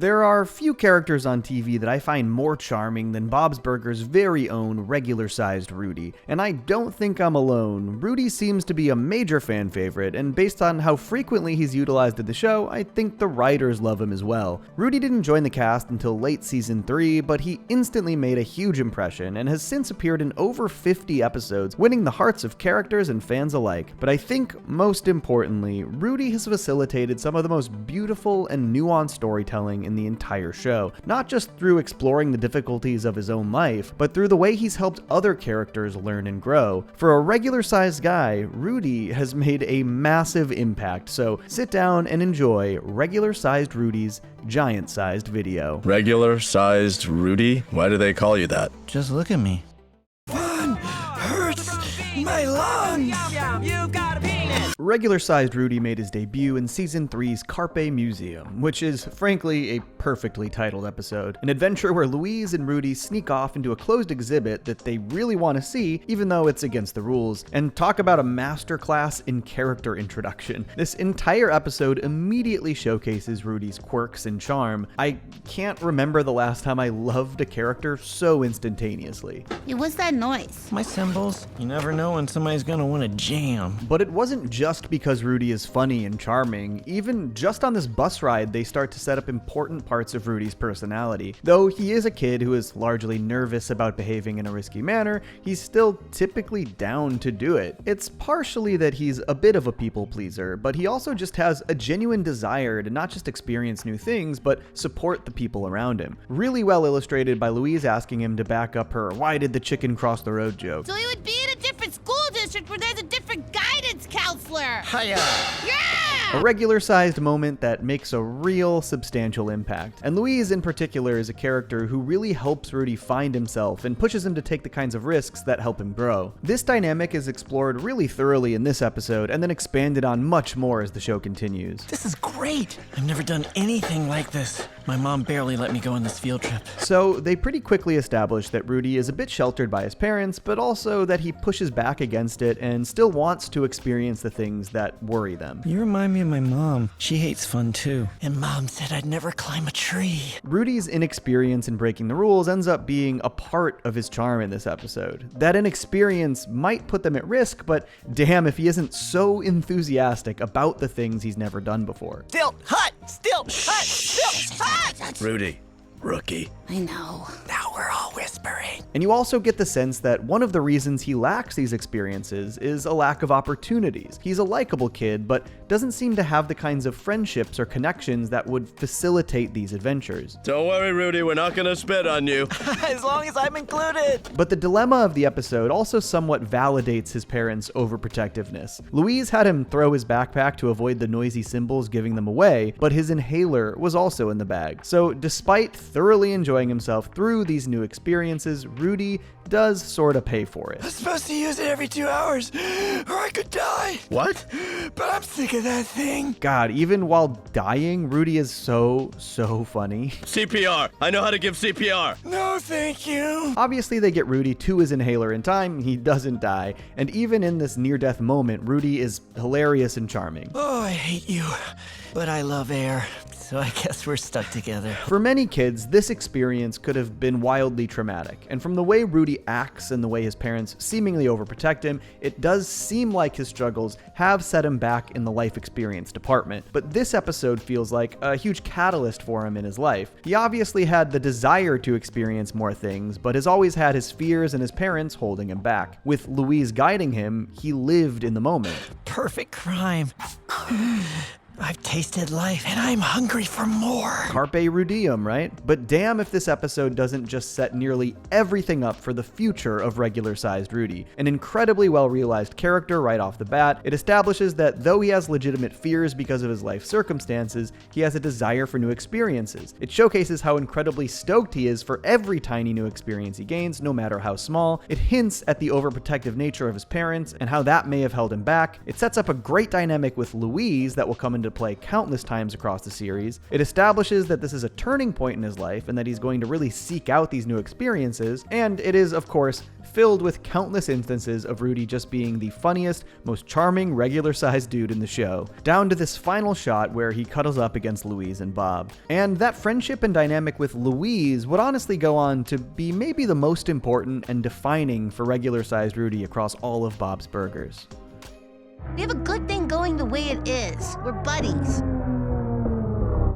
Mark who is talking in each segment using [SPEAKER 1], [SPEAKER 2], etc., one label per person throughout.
[SPEAKER 1] There are few characters on TV that I find more charming than Bob's Burgers' very own Regular Sized Rudy, and I don't think I'm alone. Rudy seems to be a major fan favorite, and based on how frequently he's utilized in the show, I think the writers love him as well. Rudy didn't join the cast until late season 3, but he instantly made a huge impression and has since appeared in over 50 episodes, winning the hearts of characters and fans alike. But I think, most importantly, Rudy has facilitated some of the most beautiful and nuanced storytelling in the entire show, not just through exploring the difficulties of his own life, but through the way he's helped other characters learn and grow. For a regular-sized guy, Rudy has made a massive impact, so sit down and enjoy Regular Sized Rudy's giant-sized video.
[SPEAKER 2] Regular Sized Rudy? Why do they call you that?
[SPEAKER 3] Just look at me.
[SPEAKER 4] Fun hurts my lungs. You've got a penis.
[SPEAKER 1] Regular Sized Rudy made his debut in Season 3's Carpe Museum, which is, frankly, a perfectly titled episode. An adventure where Louise and Rudy sneak off into a closed exhibit that they really want to see, even though it's against the rules. And talk about a masterclass in character introduction. This entire episode immediately showcases Rudy's quirks and charm. I can't remember the last time I loved a character so instantaneously.
[SPEAKER 5] Hey, what's that noise?
[SPEAKER 3] My cymbals. You never know when somebody's gonna want to jam.
[SPEAKER 1] But it wasn't just because Rudy is funny and charming. Even just on this bus ride, they start to set up important parts of Rudy's personality. Though he is a kid who is largely nervous about behaving in a risky manner, he's still typically down to do it. It's partially that he's a bit of a people pleaser, but he also just has a genuine desire to not just experience new things, but support the people around him. Really well illustrated by Louise asking him to back up her "why did the chicken cross the road" joke.
[SPEAKER 5] So he would be in a different school district where there's a different guidance counselor.
[SPEAKER 3] Hiya!
[SPEAKER 5] Yeah!
[SPEAKER 1] A regular-sized moment that makes a real substantial impact. And Louise in particular is a character who really helps Rudy find himself and pushes him to take the kinds of risks that help him grow. This dynamic is explored really thoroughly in this episode and then expanded on much more as the show continues.
[SPEAKER 3] This is great! I've never done anything like this. My mom barely let me go on this field trip.
[SPEAKER 1] So they pretty quickly establish that Rudy is a bit sheltered by his parents, but also that he pushes back against it and still wants to experience the things that worry them.
[SPEAKER 3] You remind me of my mom. She hates fun too. And mom said I'd never climb a tree.
[SPEAKER 1] Rudy's inexperience in breaking the rules ends up being a part of his charm in this episode. That inexperience might put them at risk, but damn if he isn't so enthusiastic about the things he's never done before.
[SPEAKER 4] Still hot. Still hot. Still hot.
[SPEAKER 2] Rudy. Rookie.
[SPEAKER 5] I know.
[SPEAKER 4] Now we're all whispering.
[SPEAKER 1] And you also get the sense that one of the reasons he lacks these experiences is a lack of opportunities. He's a likable kid, but doesn't seem to have the kinds of friendships or connections that would facilitate these adventures.
[SPEAKER 2] Don't worry, Rudy, we're not gonna spit on you.
[SPEAKER 4] As long as I'm included.
[SPEAKER 1] But the dilemma of the episode also somewhat validates his parents' overprotectiveness. Louise had him throw his backpack to avoid the noisy cymbals giving them away, but his inhaler was also in the bag. So despite thoroughly enjoying himself through these new experiences, Rudy does sort of pay for it.
[SPEAKER 4] I'm supposed to use it every 2 hours, or I could die.
[SPEAKER 2] What?
[SPEAKER 4] But I'm sick of that thing.
[SPEAKER 1] God, even while dying, Rudy is so funny.
[SPEAKER 2] CPR. I know how to give CPR.
[SPEAKER 4] No, thank you.
[SPEAKER 1] Obviously, they get Rudy to his inhaler in time, he doesn't die, and even in this near-death moment, Rudy is hilarious and charming.
[SPEAKER 4] Oh, I hate you, but I love air.
[SPEAKER 3] So I guess we're stuck together.
[SPEAKER 1] For many kids, this experience could have been wildly traumatic, and from the way Rudy acts and the way his parents seemingly overprotect him, it does seem like his struggles have set him back in the life experience department. But this episode feels like a huge catalyst for him in his life. He obviously had the desire to experience more things, but has always had his fears and his parents holding him back. With Louise guiding him, he lived in the moment.
[SPEAKER 3] Perfect crime. I've tasted life and I'm hungry for more.
[SPEAKER 1] Carpe Rudium, right? But damn if this episode doesn't just set nearly everything up for the future of Regular Sized Rudy. An incredibly well-realized character right off the bat, it establishes that though he has legitimate fears because of his life circumstances, he has a desire for new experiences. It showcases how incredibly stoked he is for every tiny new experience he gains, no matter how small. It hints at the overprotective nature of his parents and how that may have held him back. It sets up a great dynamic with Louise that will come into into play countless times across the series. It establishes that this is a turning point in his life and that he's going to really seek out these new experiences, and it is, of course, filled with countless instances of Rudy just being the funniest, most charming, regular-sized dude in the show, down to this final shot where he cuddles up against Louise and Bob. And that friendship and dynamic with Louise would honestly go on to be maybe the most important and defining for regular-sized Rudy across all of Bob's Burgers.
[SPEAKER 5] We have a good thing going the way it is. We're buddies.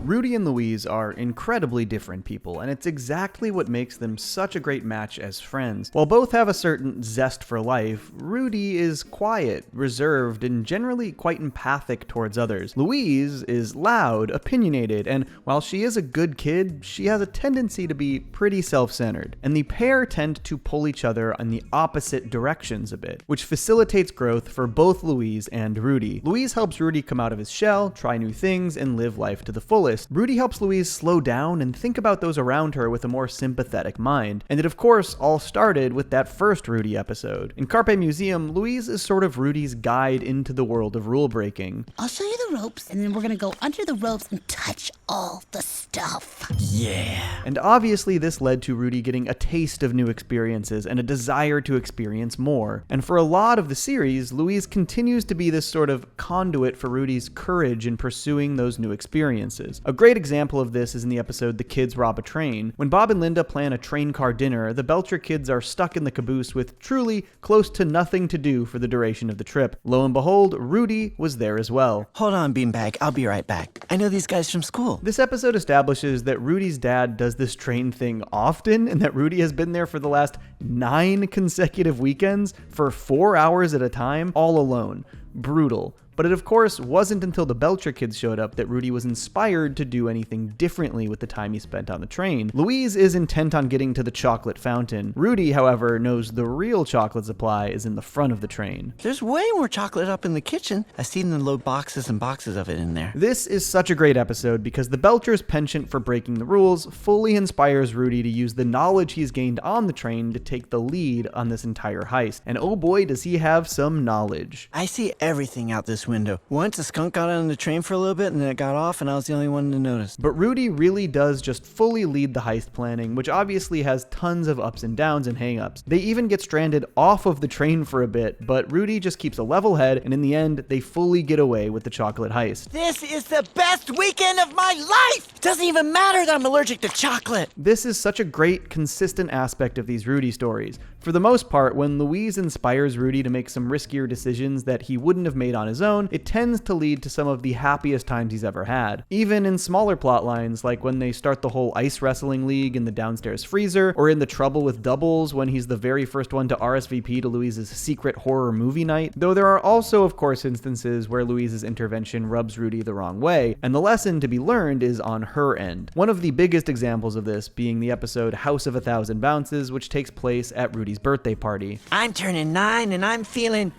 [SPEAKER 1] Rudy and Louise are incredibly different people, and it's exactly what makes them such a great match as friends. While both have a certain zest for life, Rudy is quiet, reserved, and generally quite empathic towards others. Louise is loud, opinionated, and while she is a good kid, she has a tendency to be pretty self-centered. And the pair tend to pull each other in the opposite directions a bit, which facilitates growth for both Louise and Rudy. Louise helps Rudy come out of his shell, try new things, and live life to the fullest. Rudy helps Louise slow down and think about those around her with a more sympathetic mind. And it of course all started with that first Rudy episode. In Carpe Museum, Louise is sort of Rudy's guide into the world of rule breaking.
[SPEAKER 5] I'll show you the ropes, and then we're gonna go under the ropes and touch all the stuff.
[SPEAKER 3] Yeah.
[SPEAKER 1] And obviously this led to Rudy getting a taste of new experiences and a desire to experience more. And for a lot of the series, Louise continues to be this sort of conduit for Rudy's courage in pursuing those new experiences. A great example of this is in the episode The Kids Rob a Train. When Bob and Linda plan a train car dinner, the Belcher kids are stuck in the caboose with truly close to nothing to do for the duration of the trip. Lo and behold, Rudy was there as well.
[SPEAKER 3] Hold on, Beanbag. I'll be right back. I know these guys from school.
[SPEAKER 1] This episode establishes that Rudy's dad does this train thing often, and that Rudy has been there for the last 9 consecutive weekends for 4 hours at a time, all alone. Brutal. But it of course wasn't until the Belcher kids showed up that Rudy was inspired to do anything differently with the time he spent on the train. Louise is intent on getting to the chocolate fountain. Rudy, however, knows the real chocolate supply is in the front of the train.
[SPEAKER 3] There's way more chocolate up in the kitchen. I've seen them load boxes and boxes of it in there.
[SPEAKER 1] This is such a great episode because the Belcher's penchant for breaking the rules fully inspires Rudy to use the knowledge he's gained on the train to take the lead on this entire heist. And oh boy, does he have some knowledge.
[SPEAKER 3] I see everything out this window. Once a skunk got on the train for a little bit and then it got off and I was the only one to notice.
[SPEAKER 1] But Rudy really does just fully lead the heist planning, which obviously has tons of ups and downs and hang-ups. They even get stranded off of the train for a bit, but Rudy just keeps a level head, and in the end, they fully get away with the chocolate heist.
[SPEAKER 3] This is the best weekend of my life! It doesn't even matter that I'm allergic to chocolate.
[SPEAKER 1] This is such a great, consistent aspect of these Rudy stories. For the most part, when Louise inspires Rudy to make some riskier decisions that he wouldn't have made on his own, it tends to lead to some of the happiest times he's ever had. Even in smaller plot lines, like when they start the whole ice wrestling league in the downstairs freezer, or in the Trouble with Doubles when he's the very first one to RSVP to Louise's secret horror movie night. Though there are also, of course, instances where Louise's intervention rubs Rudy the wrong way, and the lesson to be learned is on her end. One of the biggest examples of this being the episode House of a Thousand Bounces, which takes place at Rudy's birthday party.
[SPEAKER 3] I'm turning 9 and I'm feeling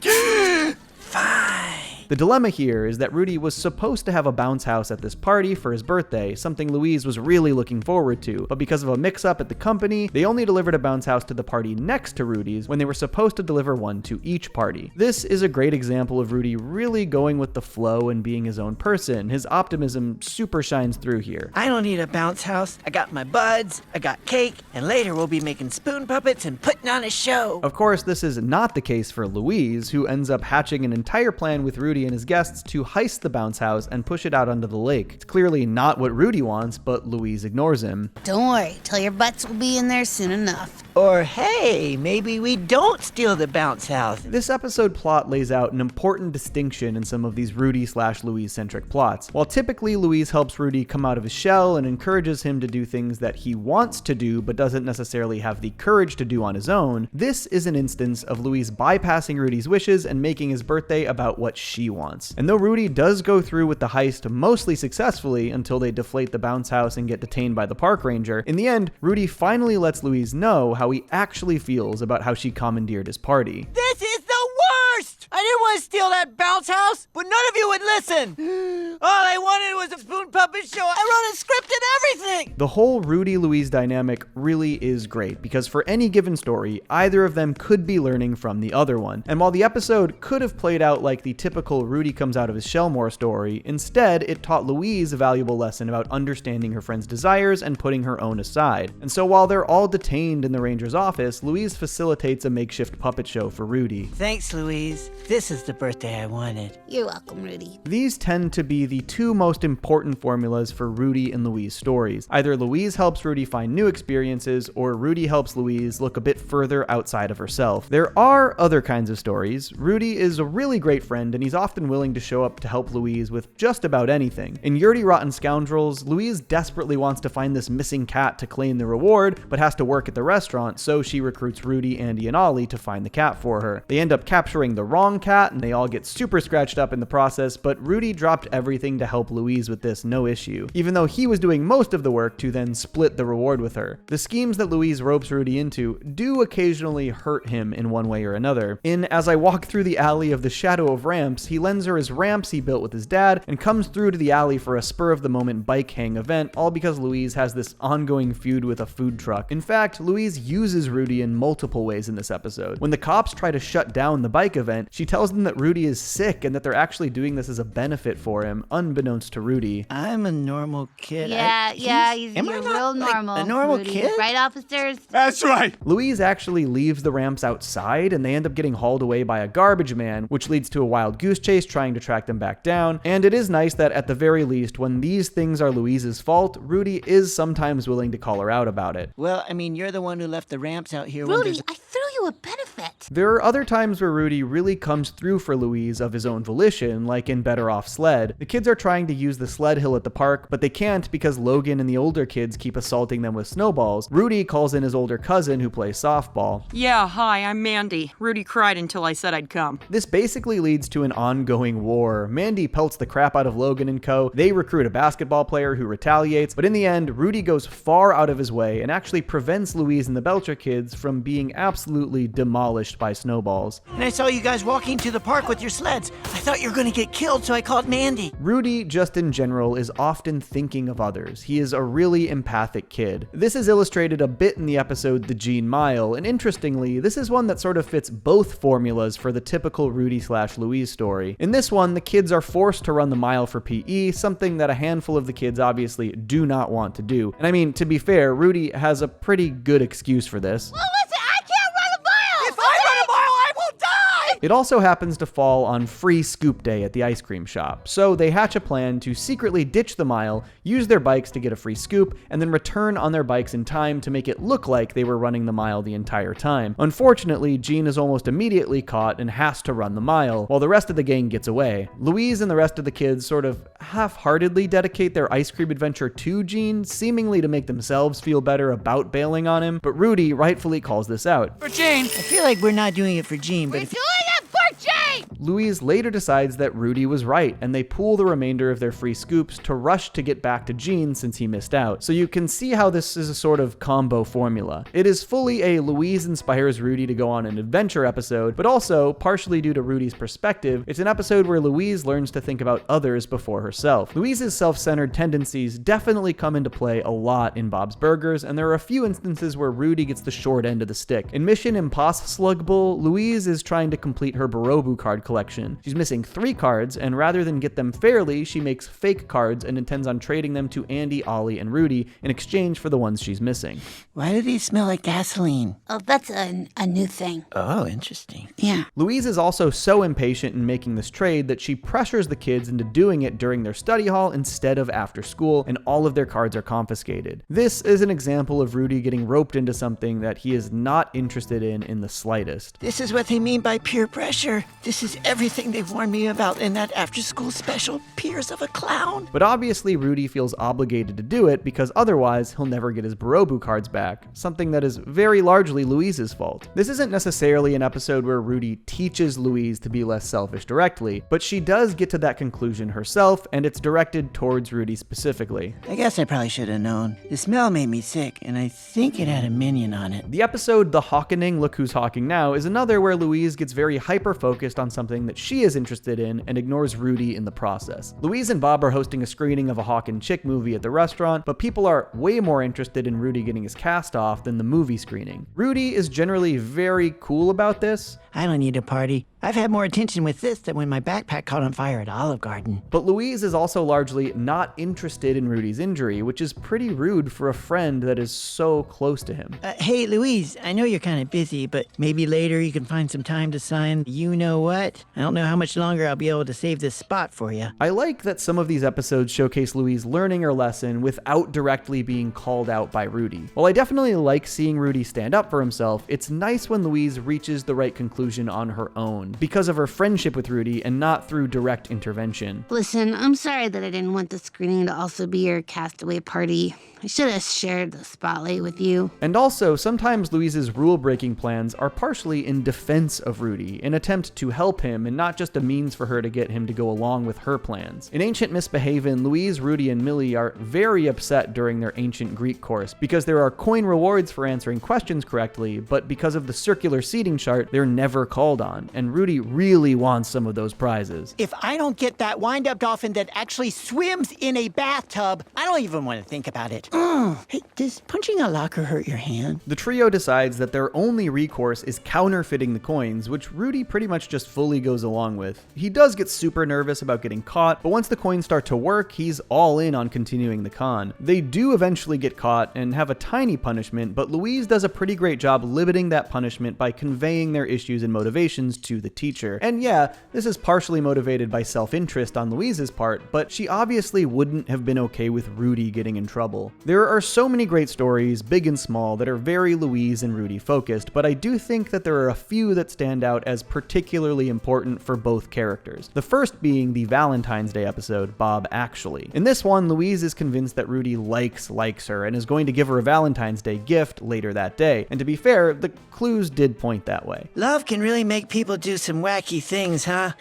[SPEAKER 3] fine.
[SPEAKER 1] The dilemma here is that Rudy was supposed to have a bounce house at this party for his birthday, something Louise was really looking forward to, but because of a mix-up at the company, they only delivered a bounce house to the party next to Rudy's when they were supposed to deliver one to each party. This is a great example of Rudy really going with the flow and being his own person. His optimism super shines through here.
[SPEAKER 3] I don't need a bounce house. I got my buds, I got cake, and later we'll be making spoon puppets and putting on a show.
[SPEAKER 1] Of course, this is not the case for Louise, who ends up hatching an entire plan with Rudy and his guests to heist the bounce house and push it out onto the lake. It's clearly not what Rudy wants, but Louise ignores him.
[SPEAKER 5] Don't worry, tell your butts will be in there soon enough.
[SPEAKER 3] Or hey, maybe we don't steal the bounce house.
[SPEAKER 1] This episode plot lays out an important distinction in some of these Rudy/Louise-centric plots. While typically Louise helps Rudy come out of his shell and encourages him to do things that he wants to do but doesn't necessarily have the courage to do on his own, this is an instance of Louise bypassing Rudy's wishes and making his birthday about what she wants. And though Rudy does go through with the heist mostly successfully until they deflate the bounce house and get detained by the park ranger, in the end, Rudy finally lets Louise know how he actually feels about how she commandeered his party.
[SPEAKER 3] This is the worst! I didn't want to steal that bounce house, but none of you would listen. All I wanted was a spoon puppet show. I wrote a script and everything.
[SPEAKER 1] The whole Rudy-Louise dynamic really is great, because for any given story, either of them could be learning from the other one. And while the episode could have played out like the typical Rudy comes out of his shell more story, instead it taught Louise a valuable lesson about understanding her friend's desires and putting her own aside. And so while they're all detained in the Ranger's office, Louise facilitates a makeshift puppet show for Rudy.
[SPEAKER 3] Thanks, Louise. This is the birthday I wanted.
[SPEAKER 5] You're welcome, Rudy.
[SPEAKER 1] These tend to be the two most important formulas for Rudy and Louise stories. Either Louise helps Rudy find new experiences, or Rudy helps Louise look a bit further outside of herself. There are other kinds of stories. Rudy is a really great friend, and he's often willing to show up to help Louise with just about anything. In Yerty Rotten Scoundrels, Louise desperately wants to find this missing cat to claim the reward, but has to work at the restaurant, so she recruits Rudy, Andy, and Ollie to find the cat for her. They end up capturing the wrong cat, and they all get super scratched up in the process, but Rudy dropped everything to help Louise with this, no issue, even though he was doing most of the work to then split the reward with her. The schemes that Louise ropes Rudy into do occasionally hurt him in one way or another. In As I Walk Through the Alley of the Shadow of Ramps, he lends her his ramps he built with his dad and comes through to the alley for a spur-of-the-moment bike hang event, all because Louise has this ongoing feud with a food truck. In fact, Louise uses Rudy in multiple ways in this episode. When the cops try to shut down the bike event, she tells them that Rudy is sick and that they're actually doing this as a benefit for him, unbeknownst to Rudy.
[SPEAKER 3] I'm a normal kid.
[SPEAKER 5] You're real normal.
[SPEAKER 3] A normal
[SPEAKER 5] Rudy.
[SPEAKER 3] kid?
[SPEAKER 5] Right, officers?
[SPEAKER 4] That's right.
[SPEAKER 1] Louise actually leaves the ramps outside, and they end up getting hauled away by a garbage man, which leads to a wild goose chase trying to track them back down. And it is nice that at the very least, when these things are Louise's fault, Rudy is sometimes willing to call her out about it.
[SPEAKER 3] Well, I mean, you're the one who left the ramps out here. when
[SPEAKER 5] Rudy,
[SPEAKER 3] there's
[SPEAKER 5] I threw you a benefit.
[SPEAKER 1] There are other times where Rudy really comes through for Louise of his own volition, like in Better Off Sled. The kids are trying to use the sled hill at the park, but they can't because Logan and the older kids keep assaulting them with snowballs. Rudy calls in his older cousin who plays softball.
[SPEAKER 6] Yeah, hi, I'm Mandy. Rudy cried until I said I'd come.
[SPEAKER 1] This basically leads to an ongoing war. Mandy pelts the crap out of Logan and co. They recruit a basketball player who retaliates, but in the end, Rudy goes far out of his way and actually prevents Louise and the Belcher kids from being absolutely demolished by snowballs.
[SPEAKER 3] And I saw you guys walking to the park with your sleds. I thought you were going to get killed, so I called Mandy.
[SPEAKER 1] Rudy, just in general, is often thinking of others. He is a really empathic kid. This is illustrated a bit in the episode The Gene Mile, and interestingly, this is one that sort of fits both formulas for the typical Rudy/Louise story. In this one, the kids are forced to run the mile for PE, something that a handful of the kids obviously do not want to do. And I mean, to be fair, Rudy has a pretty good excuse for this.
[SPEAKER 5] Well, listen, I can't run a mile.
[SPEAKER 3] If I run a mile, I will die!
[SPEAKER 1] It also happens to fall on free scoop day at the ice cream shop, so they hatch a plan to secretly ditch the mile, use their bikes to get a free scoop, and then return on their bikes in time to make it look like they were running the mile the entire time. Unfortunately, Gene is almost immediately caught and has to run the mile, while the rest of the gang gets away. Louise and the rest of the kids sort of half-heartedly dedicate their ice cream adventure to Gene, seemingly to make themselves feel better about bailing on him, but Rudy rightfully calls this out.
[SPEAKER 4] For Jane.
[SPEAKER 3] I feel like we're not doing it for Gene, but
[SPEAKER 5] We're
[SPEAKER 3] if
[SPEAKER 5] doing it for Jane.
[SPEAKER 1] Louise later decides that Rudy was right, and they pool the remainder of their free scoops to rush to get back to Gene since he missed out. So you can see how this is a sort of combo formula. It is fully a Louise inspires Rudy to go on an adventure episode, but also, partially due to Rudy's perspective, it's an episode where Louise learns to think about others before herself. Louise's self-centered tendencies definitely come into play a lot in Bob's Burgers, and there are a few instances where Rudy gets the short end of the stick. In Mission Impossible, Louise is trying to complete her Borobu card collection. She's missing 3 cards, and rather than get them fairly, she makes fake cards and intends on trading them to Andy, Ollie, and Rudy in exchange for the ones she's missing.
[SPEAKER 3] why do these smell like gasoline?
[SPEAKER 5] Oh, that's a new thing.
[SPEAKER 3] Oh, interesting.
[SPEAKER 5] Yeah.
[SPEAKER 1] Louise is also so impatient in making this trade that she pressures the kids into doing it during their study hall instead of after school, and all of their cards are confiscated. This is an example of Rudy getting roped into something that he is not interested in the slightest.
[SPEAKER 3] This is what they mean by peer pressure. This is everything they've warned me about in that after-school special, Peers of a Clown.
[SPEAKER 1] But obviously Rudy feels obligated to do it because otherwise he'll never get his Borobu cards back, something that is very largely Louise's fault. This isn't necessarily an episode where Rudy teaches Louise to be less selfish directly, but she does get to that conclusion herself, and it's directed towards Rudy specifically.
[SPEAKER 3] I guess I probably should have known. The smell made me sick, and I think it had a minion on it.
[SPEAKER 1] The episode The Hawkening, Look Who's Hawking Now is another where Louise gets very hyper-focused on something something that she is interested in and ignores Rudy in the process. Louise and Bob are hosting a screening of a Hawk and Chick movie at the restaurant, but people are way more interested in Rudy getting his cast off than the movie screening. Rudy is generally very cool about this.
[SPEAKER 3] I don't need a party. I've had more attention with this than when my backpack caught on fire at Olive Garden.
[SPEAKER 1] But Louise is also largely not interested in Rudy's injury, which is pretty rude for a friend that is so close to him.
[SPEAKER 3] Hey, Louise, I know you're kind of busy, but maybe later you can find some time to sign you-know-what? I don't know how much longer I'll be able to save this spot for you.
[SPEAKER 1] I like that some of these episodes showcase Louise learning her lesson without directly being called out by Rudy. While I definitely like seeing Rudy stand up for himself, it's nice when Louise reaches the right conclusion on her own, because of her friendship with Rudy and not through direct intervention.
[SPEAKER 5] Listen, I'm sorry that I didn't want the screening to also be your castaway party. I should have shared the spotlight with you.
[SPEAKER 1] And also, sometimes Louise's rule-breaking plans are partially in defense of Rudy, an attempt to help him and not just a means for her to get him to go along with her plans. In Ancient Misbehavin', Louise, Rudy, and Millie are very upset during their ancient Greek course because there are coin rewards for answering questions correctly, but because of the circular seating chart, they're never called on, and Rudy really wants some of those prizes.
[SPEAKER 3] If I don't get that wind-up dolphin that actually swims in a bathtub, I don't even want to think about it. Hey, does punching a locker hurt your hand?
[SPEAKER 1] The trio decides that their only recourse is counterfeiting the coins, which Rudy pretty much just fully goes along with. He does get super nervous about getting caught, but once the coins start to work, he's all in on continuing the con. They do eventually get caught and have a tiny punishment, but Louise does a pretty great job limiting that punishment by conveying their issues and motivations to the teacher. And yeah, this is partially motivated by self-interest on Louise's part, but she obviously wouldn't have been okay with Rudy getting in trouble. There are so many great stories, big and small, that are very Louise and Rudy focused, but I do think that there are a few that stand out as particularly important for both characters. The first being the Valentine's Day episode, Bob Actually. In this one, Louise is convinced that Rudy likes her and is going to give her a Valentine's Day gift later that day. And to be fair, the clues did point that way.
[SPEAKER 3] Love can really make people do some wacky things, huh?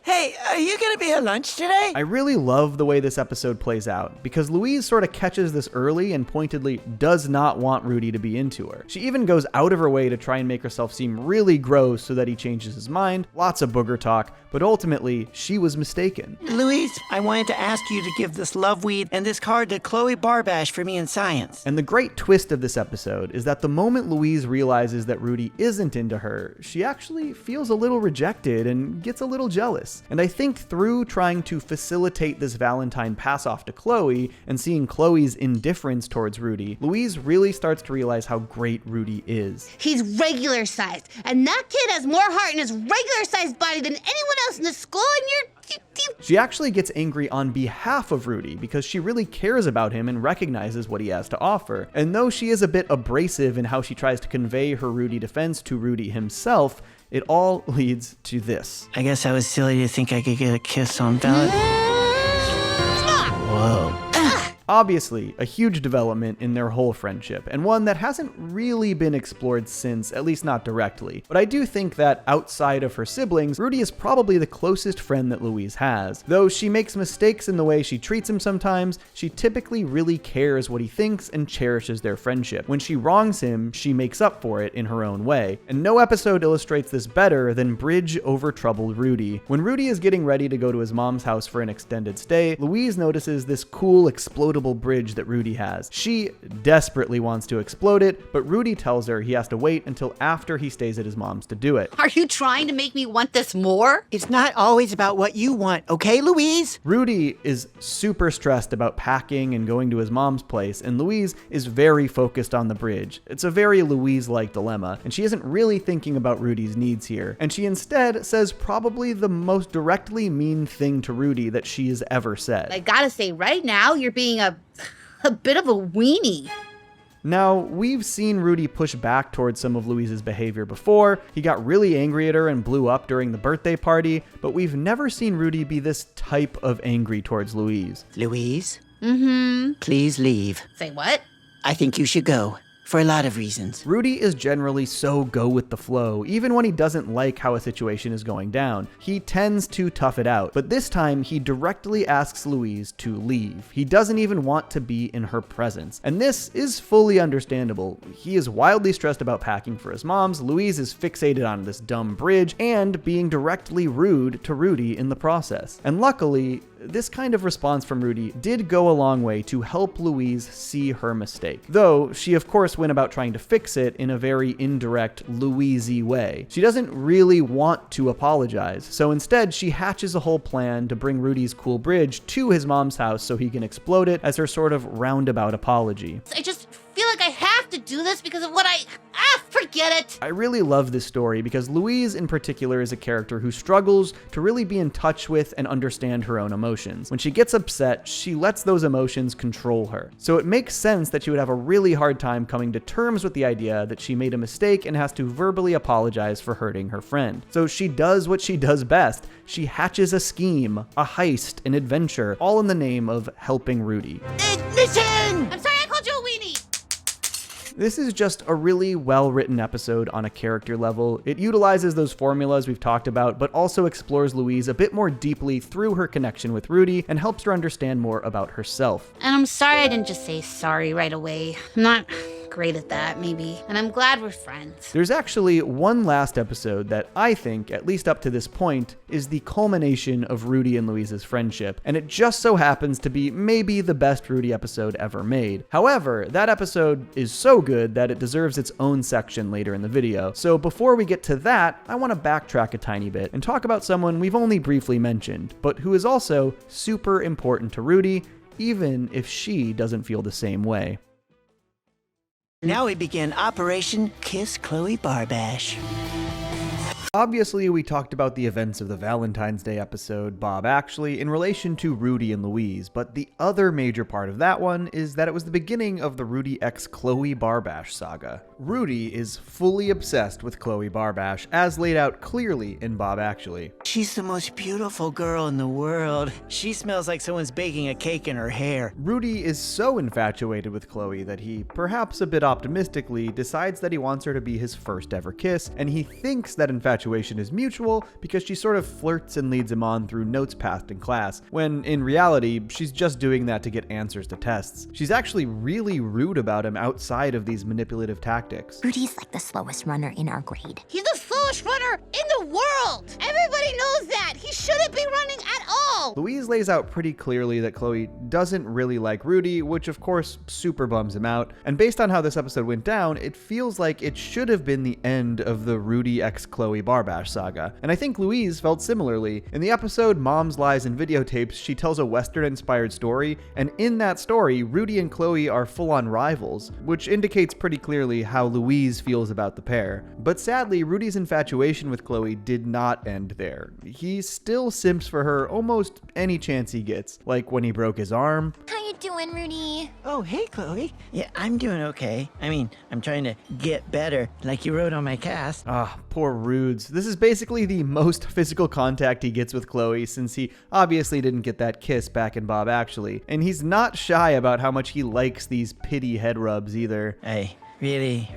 [SPEAKER 3] Hey, are you gonna be at lunch today?
[SPEAKER 1] I really love the way this episode plays out, because Louise sort of catches this early and pointedly does not want Rudy to be into her. She even goes out of her way to try and make herself seem really gross so that he changes his mind. Lots of booger talk, but ultimately, she was mistaken.
[SPEAKER 3] Louise, I wanted to ask you to give this love weed and this card to Chloe Barbash for me in science.
[SPEAKER 1] And the great twist of this episode is that the moment Louise realizes that Rudy isn't into her, she actually feels a little rejected and gets a little jealous. And I think through trying to facilitate this Valentine pass-off to Chloe and seeing Chloe's indifference towards Rudy, Louise really starts to realize how great Rudy is.
[SPEAKER 5] He's regular sized, and that kid has more heart in his regular sized body than anyone else in the school, and
[SPEAKER 1] She actually gets angry on behalf of Rudy because she really cares about him and recognizes what he has to offer. And though she is a bit abrasive in how she tries to convey her Rudy defense to Rudy himself, it all leads to this.
[SPEAKER 3] I guess I was silly to think I could get a kiss on Valentine's. Whoa.
[SPEAKER 1] Obviously, a huge development in their whole friendship, and one that hasn't really been explored since, at least not directly. But I do think that outside of her siblings, Rudy is probably the closest friend that Louise has. Though she makes mistakes in the way she treats him sometimes, she typically really cares what he thinks and cherishes their friendship. When she wrongs him, she makes up for it in her own way. And no episode illustrates this better than Bridge Over Troubled Rudy. When Rudy is getting ready to go to his mom's house for an extended stay, Louise notices this cool explodable bridge that Rudy has. She desperately wants to explode it, but Rudy tells her he has to wait until after he stays at his mom's to do it.
[SPEAKER 7] Are you trying to make me want this more?
[SPEAKER 3] It's not always about what you want, okay, Louise?
[SPEAKER 1] Rudy is super stressed about packing and going to his mom's place, and Louise is very focused on the bridge. It's a very Louise-like dilemma, and she isn't really thinking about Rudy's needs here. And she instead says probably the most directly mean thing to Rudy that she has ever said.
[SPEAKER 7] I gotta say, right now, you're being a bit of a weenie.
[SPEAKER 1] Now, we've seen Rudy push back towards some of Louise's behavior before. He got really angry at her and blew up during the birthday party, but we've never seen Rudy be this type of angry towards Louise.
[SPEAKER 3] Louise?
[SPEAKER 7] Mm-hmm.
[SPEAKER 3] Please leave.
[SPEAKER 7] Say what?
[SPEAKER 3] I think you should go. for a lot of reasons.
[SPEAKER 1] Rudy is generally so go with the flow, even when he doesn't like how a situation is going down. He tends to tough it out, but this time he directly asks Louise to leave. He doesn't even want to be in her presence. And this is fully understandable. He is wildly stressed about packing for his mom's, Louise is fixated on this dumb bridge, and being directly rude to Rudy in the process. And luckily, this kind of response from Rudy did go a long way to help Louise see her mistake, though she of course went about trying to fix it in a very indirect, Louise-y way. She doesn't really want to apologize, so instead she hatches a whole plan to bring Rudy's cool bridge to his mom's house so he can explode it as her sort of roundabout apology.
[SPEAKER 7] I just feel like I have to do this because of what forget it.
[SPEAKER 1] I really love this story because Louise in particular is a character who struggles to really be in touch with and understand her own emotions. When she gets upset, she lets those emotions control her. So it makes sense that she would have a really hard time coming to terms with the idea that she made a mistake and has to verbally apologize for hurting her friend. So she does what she does best. She hatches a scheme, a heist, an adventure, all in the name of helping Rudy.
[SPEAKER 3] Ignition!
[SPEAKER 7] I'm sorry I called you a weenie.
[SPEAKER 1] This is just a really well-written episode on a character level. It utilizes those formulas we've talked about, but also explores Louise a bit more deeply through her connection with Rudy and helps her understand more about herself.
[SPEAKER 5] And I'm sorry I didn't just say sorry right away. I'm not great at that, maybe. And I'm glad we're friends.
[SPEAKER 1] There's actually one last episode that I think, at least up to this point, is the culmination of Rudy and Louise's friendship, and it just so happens to be maybe the best Rudy episode ever made. However, that episode is so good that it deserves its own section later in the video. So before we get to that, I want to backtrack a tiny bit and talk about someone we've only briefly mentioned, but who is also super important to Rudy, even if she doesn't feel the same way.
[SPEAKER 3] Now we begin Operation Kiss Chloe Barbash.
[SPEAKER 1] Obviously, we talked about the events of the Valentine's Day episode, Bob Actually, in relation to Rudy and Louise, but the other major part of that one is that it was the beginning of the Rudy x Chloe Barbash saga. Rudy is fully obsessed with Chloe Barbash, as laid out clearly in Bob Actually.
[SPEAKER 3] She's the most beautiful girl in the world. She smells like someone's baking a cake in her hair.
[SPEAKER 1] Rudy is so infatuated with Chloe that he, perhaps a bit optimistically, decides that he wants her to be his first ever kiss, and he thinks that infatuation is mutual because she sort of flirts and leads him on through notes passed in class, when in reality, she's just doing that to get answers to tests. She's actually really rude about him outside of these manipulative tactics.
[SPEAKER 8] Rudy's like the slowest runner in our grade.
[SPEAKER 7] He's the slowest runner in the world. Everybody knows that. He shouldn't be running at all.
[SPEAKER 1] Louise lays out pretty clearly that Chloe doesn't really like Rudy, which of course super bums him out. And based on how this episode went down, it feels like it should have been the end of the Rudy x Chloe Barbash saga. And I think Louise felt similarly. In the episode Mom's Lies and Videotapes, she tells a Western-inspired story, and in that story, Rudy and Chloe are full-on rivals, which indicates pretty clearly how Louise feels about the pair. But sadly, Rudy's infatuation with Chloe did not end there. He still simps for her almost any chance he gets, like when he broke his arm.
[SPEAKER 8] How you doing, Rudy?
[SPEAKER 3] Oh, hey, Chloe. Yeah, I'm doing okay. I mean, I'm trying to get better, like you wrote on my cast.
[SPEAKER 1] Ah, poor Rudes. This is basically the most physical contact he gets with Chloe, since he obviously didn't get that kiss back in Bob Actually. And he's not shy about how much he likes these pity head rubs either.
[SPEAKER 3] I really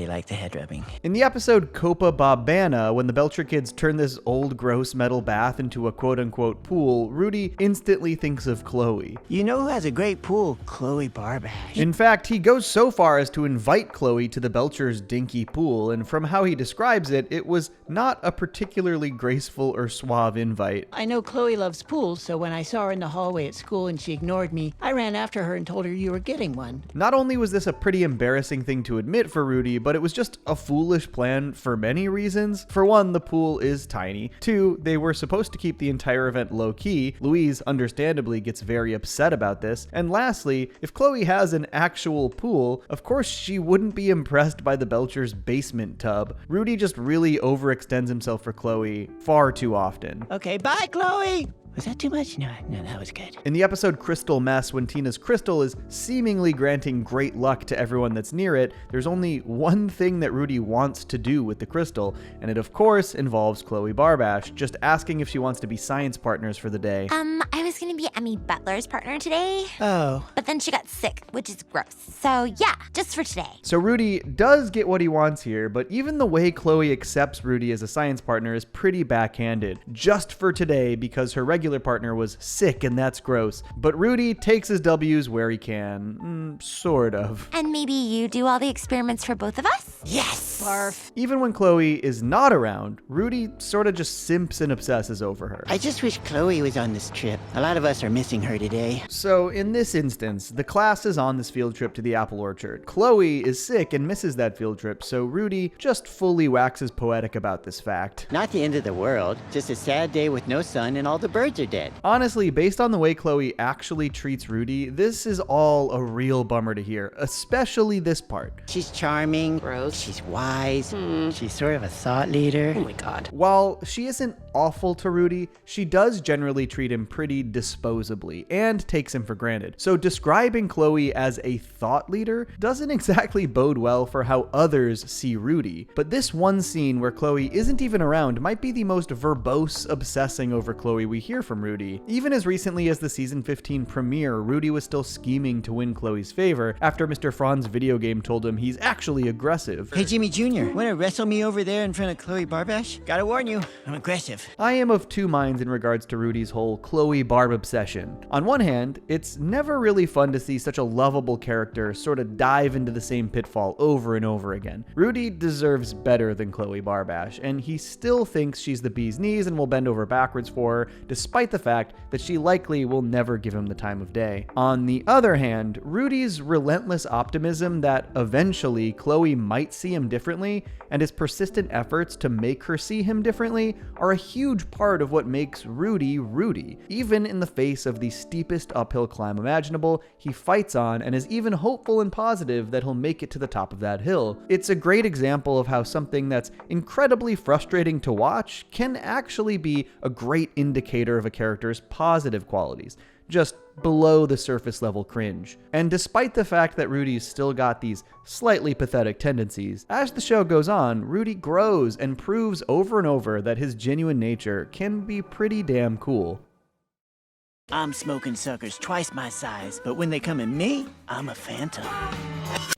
[SPEAKER 3] like the head rubbing.
[SPEAKER 1] In the episode Copa Bobbana, when the Belcher kids turn this old gross metal bath into a quote-unquote pool, Rudy instantly thinks of Chloe.
[SPEAKER 3] You know who has a great pool? Chloe Barbash.
[SPEAKER 1] In fact, he goes so far as to invite Chloe to the Belchers' dinky pool, and from how he describes it, it was not a particularly graceful or suave invite.
[SPEAKER 3] I know Chloe loves pools, so when I saw her in the hallway at school and she ignored me, I ran after her and told her you were getting one.
[SPEAKER 1] Not only was this a pretty embarrassing thing to admit for Rudy, but it was just a foolish plan for many reasons. For one, the pool is tiny. Two, they were supposed to keep the entire event low-key. Louise understandably gets very upset about this. And lastly, if Chloe has an actual pool, of course she wouldn't be impressed by the Belchers' basement tub. Rudy just really overextends himself for Chloe far too often.
[SPEAKER 3] Okay, bye, Chloe. Was that too much? No, that was good.
[SPEAKER 1] In the episode Crystal Mess, when Tina's crystal is seemingly granting great luck to everyone that's near it, there's only one thing that Rudy wants to do with the crystal, and it of course involves Chloe Barbash, just asking if she wants to be science partners for the day.
[SPEAKER 8] I was gonna be Emmy Butler's partner today.
[SPEAKER 3] Oh.
[SPEAKER 8] But then she got sick, which is gross. So yeah, just for today.
[SPEAKER 1] So Rudy does get what he wants here, but even the way Chloe accepts Rudy as a science partner is pretty backhanded. Just for today, because her regular partner was sick and that's gross. But Rudy takes his W's where he can. Sort of.
[SPEAKER 8] And maybe you do all the experiments for both of us?
[SPEAKER 3] Yes!
[SPEAKER 6] Barf.
[SPEAKER 1] Even when Chloe is not around, Rudy sort of just simps and obsesses over her.
[SPEAKER 3] I just wish Chloe was on this trip. A lot of us are missing her today.
[SPEAKER 1] So in this instance, the class is on this field trip to the apple orchard. Chloe is sick and misses that field trip, so Rudy just fully waxes poetic about this fact.
[SPEAKER 3] Not the end of the world, just a sad day with no sun and all the birds are dead.
[SPEAKER 1] Honestly, based on the way Chloe actually treats Rudy, this is all a real bummer to hear, especially this part.
[SPEAKER 3] She's charming.
[SPEAKER 6] Gross.
[SPEAKER 3] She's wise. She's sort of a thought leader.
[SPEAKER 6] Oh my god.
[SPEAKER 1] While she isn't awful to Rudy, she does generally treat him pretty disposably and takes him for granted. So describing Chloe as a thought leader doesn't exactly bode well for how others see Rudy. But this one scene where Chloe isn't even around might be the most verbose obsessing over Chloe we hear from Rudy. Even as recently as the season 15 premiere, Rudy was still scheming to win Chloe's favor after Mr. Fran's video game told him he's actually aggressive.
[SPEAKER 3] Hey, Jimmy Jr., wanna wrestle me over there in front of Chloe Barbash? Gotta warn you, I'm aggressive.
[SPEAKER 1] I am of two minds in regards to Rudy's whole Chloe Barb obsession. On one hand, it's never really fun to see such a lovable character sort of dive into the same pitfall over and over again. Rudy deserves better than Chloe Barbash, and he still thinks she's the bee's knees and will bend over backwards for her, despite the fact that she likely will never give him the time of day. On the other hand, Rudy's relentless optimism that eventually Chloe might see him differently, and his persistent efforts to make her see him differently, are a huge part of what makes Rudy Rudy. Even in the face of the steepest uphill climb imaginable, he fights on and is even hopeful and positive that he'll make it to the top of that hill. It's a great example of how something that's incredibly frustrating to watch can actually be a great indicator of a character's positive qualities, just below the surface level cringe. And despite the fact that Rudy's still got these slightly pathetic tendencies, as the show goes on, Rudy grows and proves over and over that his genuine nature can be pretty damn cool.
[SPEAKER 3] I'm smoking suckers twice my size, but when they come at me, I'm a phantom.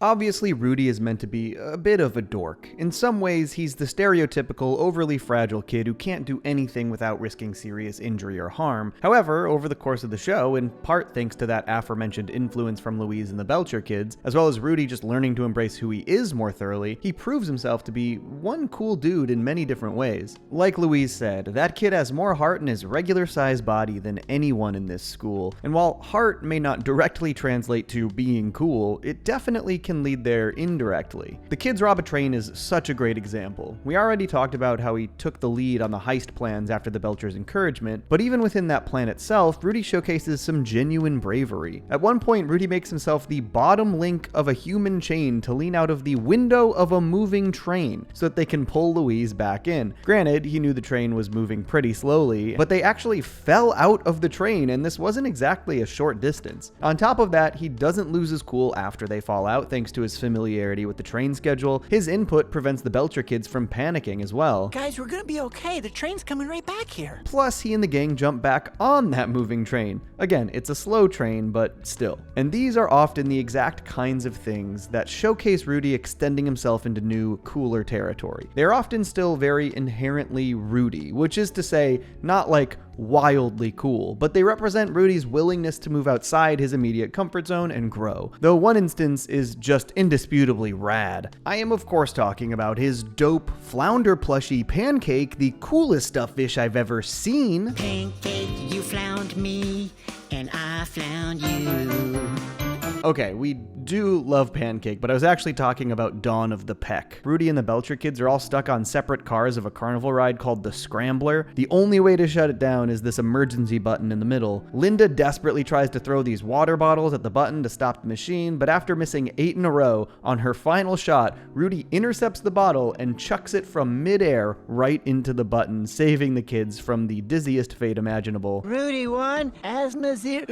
[SPEAKER 1] Obviously, Rudy is meant to be a bit of a dork. In some ways, he's the stereotypical, overly fragile kid who can't do anything without risking serious injury or harm. However, over the course of the show, in part thanks to that aforementioned influence from Louise and the Belcher kids, as well as Rudy just learning to embrace who he is more thoroughly, he proves himself to be one cool dude in many different ways. Like Louise said, that kid has more heart in his regular-sized body than anyone in this school. And while heart may not directly translate to being cool, it definitely can lead there indirectly. The Kids Rob a Train is such a great example. We already talked about how he took the lead on the heist plans after the Belchers' encouragement, but even within that plan itself, Rudy showcases some genuine bravery. At one point, Rudy makes himself the bottom link of a human chain to lean out of the window of a moving train so that they can pull Louise back in. Granted, he knew the train was moving pretty slowly, but they actually fell out of the train, and this wasn't exactly a short distance. On top of that, he doesn't lose his cool after they fall out, thanks to his familiarity with the train schedule. His input prevents the Belcher kids from panicking as well.
[SPEAKER 3] Guys, we're gonna be okay. The train's coming right back here.
[SPEAKER 1] Plus, he and the gang jump back on that moving train. Again, it's a slow train, but still. And these are often the exact kinds of things that showcase Rudy extending himself into new, cooler territory. They're often still very inherently Rudy, which is to say, not like wildly cool, but they represent Rudy's willingness to move outside his immediate comfort zone and grow. Though one instance is just indisputably rad. I am of course talking about his dope flounder plushie Pancake, the coolest stuffed fish I've ever seen.
[SPEAKER 3] Pancake, you found me, and I found you.
[SPEAKER 1] Okay, we do love Pancake, but I was actually talking about Dawn of the Peck. Rudy and the Belcher kids are all stuck on separate cars of a carnival ride called the Scrambler. The only way to shut it down is this emergency button in the middle. Linda desperately tries to throw these water bottles at the button to stop the machine, but after missing 8 in a row, on her final shot, Rudy intercepts the bottle and chucks it from midair right into the button, saving the kids from the dizziest fate imaginable.
[SPEAKER 3] Rudy won, asthma 0.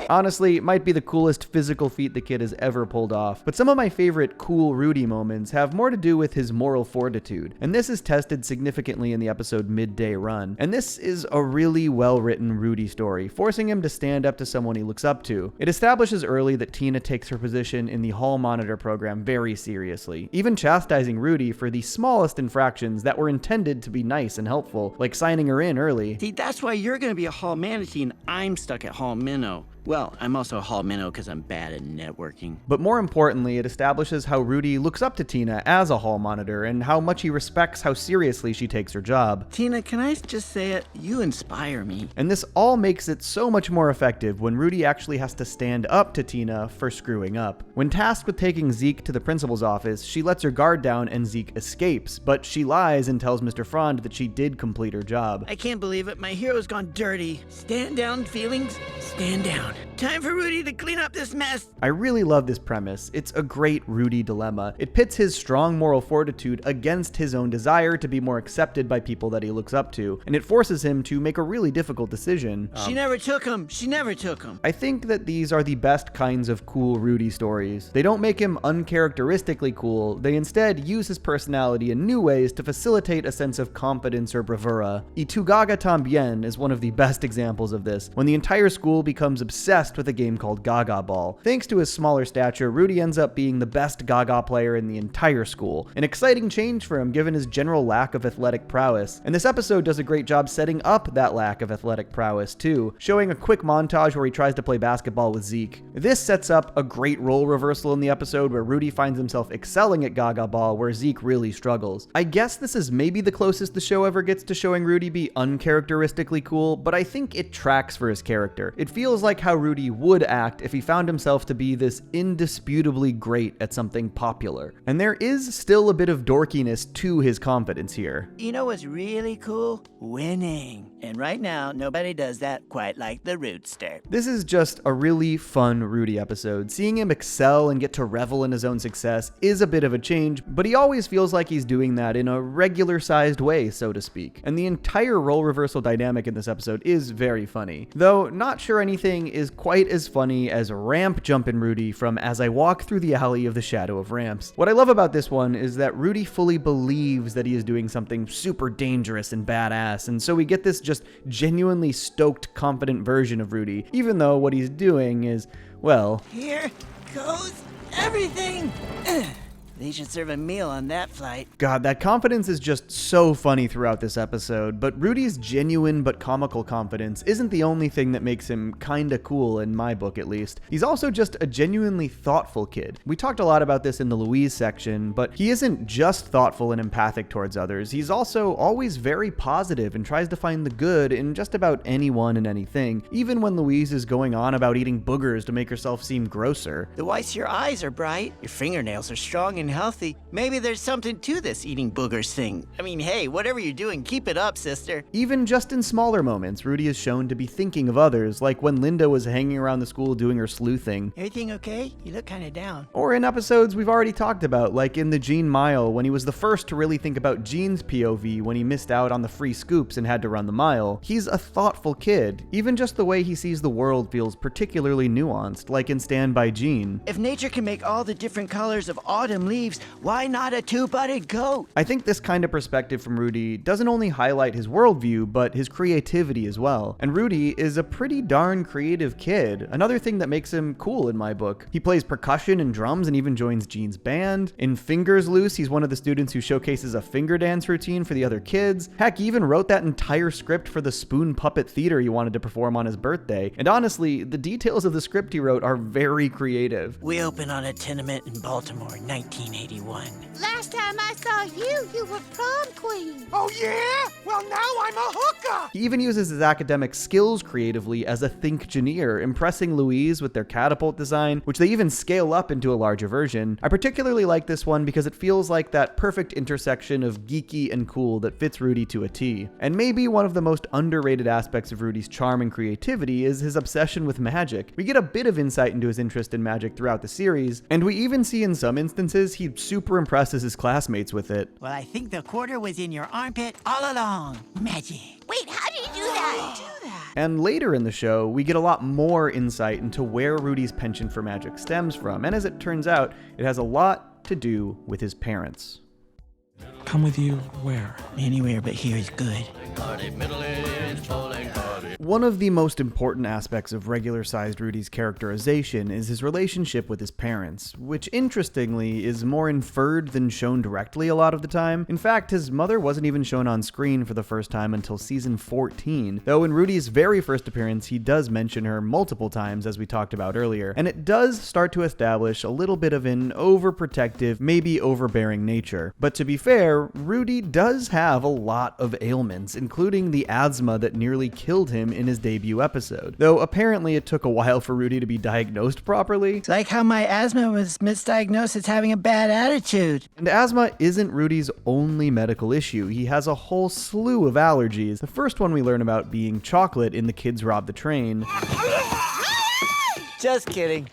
[SPEAKER 1] Honestly, it might be the coolest physical feat the kid has ever pulled off, but some of my favorite cool Rudy moments have more to do with his moral fortitude, and this is tested significantly in the episode Midday Run. And this is a really well-written Rudy story, forcing him to stand up to someone he looks up to. It establishes early that Tina takes her position in the hall monitor program very seriously, even chastising Rudy for the smallest infractions that were intended to be nice and helpful, like signing her in early.
[SPEAKER 9] See, that's why you're gonna be a hall manatee and I'm stuck at hall minnow. Well, I'm also a hall minnow because I'm bad at networking.
[SPEAKER 1] But more importantly, it establishes how Rudy looks up to Tina as a hall monitor and how much he respects how seriously she takes her job.
[SPEAKER 9] Tina, can I just say it? You inspire me.
[SPEAKER 1] And this all makes it so much more effective when Rudy actually has to stand up to Tina for screwing up. When tasked with taking Zeke to the principal's office, she lets her guard down and Zeke escapes, but she lies and tells Mr. Frond that she did complete her job.
[SPEAKER 9] I can't believe it. My hero's gone dirty. Stand down, feelings. Stand down. Time for Rudy to clean up this mess.
[SPEAKER 1] I really love this premise. It's a great Rudy dilemma. It pits his strong moral fortitude against his own desire to be more accepted by people that he looks up to, and it forces him to make a really difficult decision.
[SPEAKER 9] She never took him. She never took him.
[SPEAKER 1] I think that these are the best kinds of cool Rudy stories. They don't make him uncharacteristically cool, they instead use his personality in new ways to facilitate a sense of confidence or bravura. Y Tu Gaga Tambien is one of the best examples of this, when the entire school becomes obsessed with a game called Gaga Ball. Thanks to his smaller stature, Rudy ends up being the best Gaga player in the entire school. An exciting change for him given his general lack of athletic prowess. And this episode does a great job setting up that lack of athletic prowess too, showing a quick montage where he tries to play basketball with Zeke. This sets up a great role reversal in the episode where Rudy finds himself excelling at Gaga Ball where Zeke really struggles. I guess this is maybe the closest the show ever gets to showing Rudy be uncharacteristically cool, but I think it tracks for his character. It feels like how Rudy would act if he found himself to be this indisputably great at something popular. And there is still a bit of dorkiness to his confidence here.
[SPEAKER 3] You know what's really cool? Winning. And right now, nobody does that quite like the Rootster.
[SPEAKER 1] This is just a really fun Rudy episode. Seeing him excel and get to revel in his own success is a bit of a change, but he always feels like he's doing that in a regular-sized way, so to speak. And the entire role reversal dynamic in this episode is very funny. Though, not sure anything is quite as funny as Ramp Jumpin' Rudy from As I Walk Through the Alley of the Shadow of Ramps. What I love about this one is that Rudy fully believes that he is doing something super dangerous and badass, and so we get this just genuinely stoked, confident version of Rudy, even though what he's doing is, well...
[SPEAKER 3] Here goes everything! They should serve a meal on that flight.
[SPEAKER 1] God, that confidence is just so funny throughout this episode, but Rudy's genuine but comical confidence isn't the only thing that makes him kinda cool, in my book at least. He's also just a genuinely thoughtful kid. We talked a lot about this in the Louise section, but he isn't just thoughtful and empathic towards others, he's also always very positive and tries to find the good in just about anyone and anything, even when Louise is going on about eating boogers to make herself seem grosser.
[SPEAKER 3] The whites of your eyes are bright, your fingernails are strong and healthy. Maybe there's something to this eating boogers thing. I mean, hey, whatever you're doing, keep it up, sister.
[SPEAKER 1] Even just in smaller moments, Rudy is shown to be thinking of others, like when Linda was hanging around the school doing her sleuthing.
[SPEAKER 3] Everything okay? You look kind of down.
[SPEAKER 1] Or in episodes we've already talked about, like in the Gene Mile, when he was the first to really think about Gene's POV when he missed out on the free scoops and had to run the mile. He's a thoughtful kid. Even just the way he sees the world feels particularly nuanced, like in Stand By Gene.
[SPEAKER 3] If nature can make all the different colors of autumn leaves, why not a two-butted goat?
[SPEAKER 1] I think this kind of perspective from Rudy doesn't only highlight his worldview, but his creativity as well. And Rudy is a pretty darn creative kid, another thing that makes him cool in my book. He plays percussion and drums and even joins Gene's band. In Fingers Loose, he's one of the students who showcases a finger dance routine for the other kids. Heck, he even wrote that entire script for the Spoon Puppet Theater he wanted to perform on his birthday. And honestly, the details of the script he wrote are very creative.
[SPEAKER 3] We opened on a tenement in Baltimore in 19 1981.
[SPEAKER 7] Last time I saw you, you were prom queen.
[SPEAKER 4] Oh, yeah? Well, now I'm a hooker.
[SPEAKER 1] He even uses his academic skills creatively as a think-gineer, impressing Louise with their catapult design, which they even scale up into a larger version. I particularly like this one because it feels like that perfect intersection of geeky and cool that fits Rudy to a T. And maybe one of the most underrated aspects of Rudy's charm and creativity is his obsession with magic. We get a bit of insight into his interest in magic throughout the series, and we even see in some instances he super impresses his classmates with it.
[SPEAKER 3] Well, I think the quarter was in your armpit all along. Magic.
[SPEAKER 7] Wait, how do you do that?
[SPEAKER 1] And later in the show, we get a lot more insight into where Rudy's penchant for magic stems from, and as it turns out, it has a lot to do with his parents.
[SPEAKER 10] Come with you where?
[SPEAKER 3] Anywhere but here is good.
[SPEAKER 1] One of the most important aspects of Regular Sized Rudy's characterization is his relationship with his parents, which interestingly is more inferred than shown directly a lot of the time. In fact, his mother wasn't even shown on screen for the first time until season 14, though in Rudy's very first appearance he does mention her multiple times, as we talked about earlier, and it does start to establish a little bit of an overprotective, maybe overbearing nature. But to be fair, Rudy does have a lot of ailments, including the asthma that nearly killed him in his debut episode, though apparently it took a while for Rudy to be diagnosed properly.
[SPEAKER 3] It's like how my asthma was misdiagnosed as having a bad attitude.
[SPEAKER 1] And asthma isn't Rudy's only medical issue. He has a whole slew of allergies, the first one we learn about being chocolate in The Kids Rob the Train.
[SPEAKER 3] Just kidding.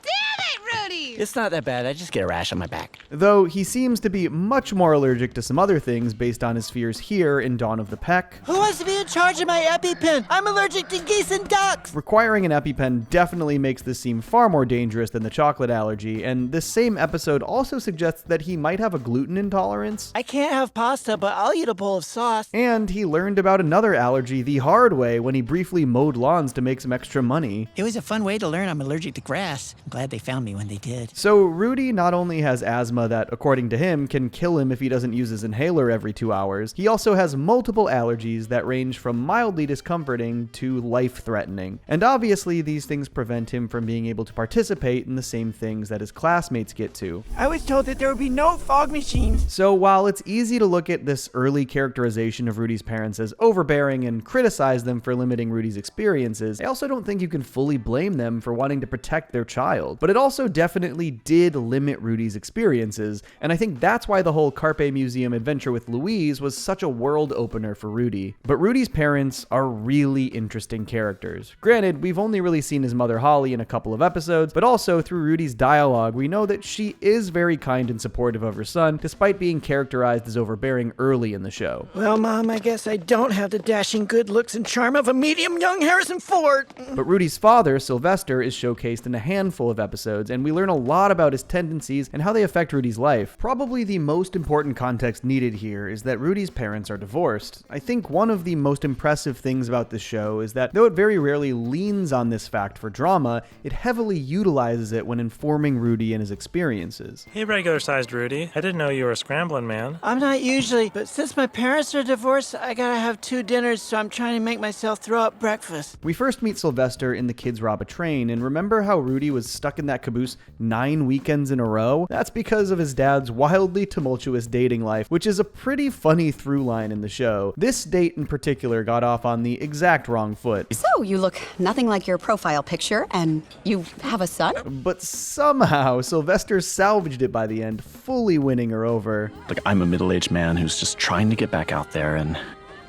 [SPEAKER 7] Rudy!
[SPEAKER 3] It's not that bad. I just get a rash on my back.
[SPEAKER 1] Though he seems to be much more allergic to some other things based on his fears here in Dawn of the Peck.
[SPEAKER 3] Who wants to be in charge of my EpiPen? I'm allergic to geese and ducks.
[SPEAKER 1] Requiring an EpiPen definitely makes this seem far more dangerous than the chocolate allergy, and this same episode also suggests that he might have a gluten intolerance.
[SPEAKER 3] I can't have pasta, but I'll eat a bowl of sauce.
[SPEAKER 1] And he learned about another allergy the hard way when he briefly mowed lawns to make some extra money.
[SPEAKER 3] It was a fun way to learn I'm allergic to grass. I'm glad they found me when they did.
[SPEAKER 1] So Rudy not only has asthma that, according to him, can kill him if he doesn't use his inhaler every 2 hours, he also has multiple allergies that range from mildly discomforting to life-threatening. And obviously these things prevent him from being able to participate in the same things that his classmates get to.
[SPEAKER 3] I was told that there would be no fog machines.
[SPEAKER 1] So while it's easy to look at this early characterization of Rudy's parents as overbearing and criticize them for limiting Rudy's experiences, I also don't think you can fully blame them for wanting to protect their child. But it also definitely did limit Rudy's experiences, and I think that's why the whole Carpe Museum adventure with Louise was such a world opener for Rudy. But Rudy's parents are really interesting characters. Granted, we've only really seen his mother Holly in a couple of episodes, but also through Rudy's dialogue, we know that she is very kind and supportive of her son, despite being characterized as overbearing early in the show.
[SPEAKER 3] Well, Mom, I guess I don't have the dashing good looks and charm of a medium young Harrison Ford.
[SPEAKER 1] But Rudy's father, Sylvester, is showcased in a handful of episodes, and we learn a lot about his tendencies and how they affect Rudy's life. Probably the most important context needed here is that Rudy's parents are divorced. I think one of the most impressive things about this show is that though it very rarely leans on this fact for drama, it heavily utilizes it when informing Rudy and his experiences.
[SPEAKER 10] Hey, Regular Sized Rudy. I didn't know you were a scrambling man.
[SPEAKER 3] I'm not usually, but since my parents are divorced, I gotta have 2 dinners, so I'm trying to make myself throw up breakfast.
[SPEAKER 1] We first meet Sylvester in The Kids Rob a Train, and remember how Rudy was stuck in that caboose 9 weekends in a row? That's because of his dad's wildly tumultuous dating life, which is a pretty funny through line in the show. This date in particular got off on the exact wrong foot.
[SPEAKER 11] So, you look nothing like your profile picture, and you have a son?
[SPEAKER 1] But somehow, Sylvester salvaged it by the end, fully winning her over.
[SPEAKER 12] Look, I'm a middle-aged man who's just trying to get back out there, and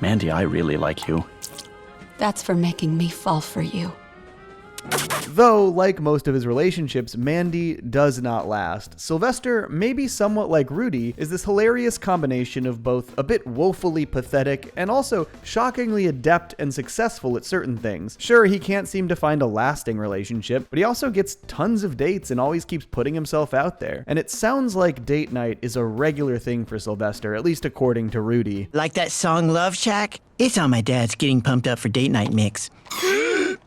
[SPEAKER 12] Mandy, I really like you.
[SPEAKER 11] That's for making me fall for you.
[SPEAKER 1] Though, like most of his relationships, Mandy does not last. Sylvester, maybe somewhat like Rudy, is this hilarious combination of both a bit woefully pathetic and also shockingly adept and successful at certain things. Sure, he can't seem to find a lasting relationship, but he also gets tons of dates and always keeps putting himself out there. And it sounds like date night is a regular thing for Sylvester, at least according to Rudy.
[SPEAKER 3] Like that song Love Shack? It's on my dad's Getting Pumped Up for Date Night mix.